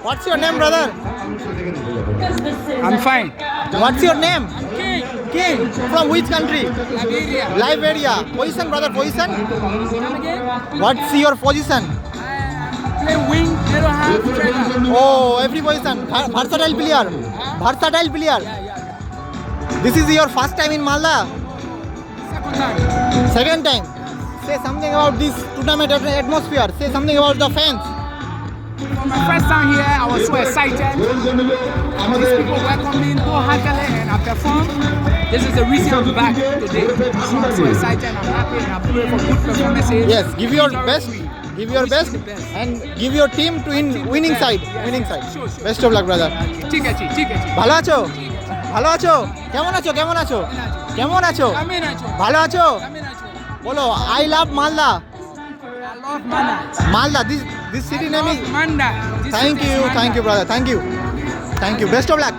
What's your name, brother? I'm fine. What's your name? King. King. From which country? Liberia. Liberia. Position, brother, position. Come again? What's your position? Play wing, middle half, striker. Oh, every position. Versatile player. Versatile player. This is your first time in Malda? Second time. Second time. Say something about this tournament atmosphere. Say something about the fans. For my first time here, I was so excited. These people welcomed me wholeheartedly and I performed. This is the reason I'm back today. So I'm so excited, I'm happy, and I pray for good performances. Yes, give your best. Give your Wish you best the best. and give your team to winning side. Winning side. Sure, sure. Best of luck, brother. ঠিক আছে, ঠিক আছে। ভালো আছো? ভালো আছো? কেমন আছো? কেমন আছো? কেমন আছো? কেমন আছো? ভালো আছো? কেমন আছো? বলো I love Malda. I love Manda. Malda. This city name is. Manda. This Thank is you, Manda. brother. Thank you. Best of luck.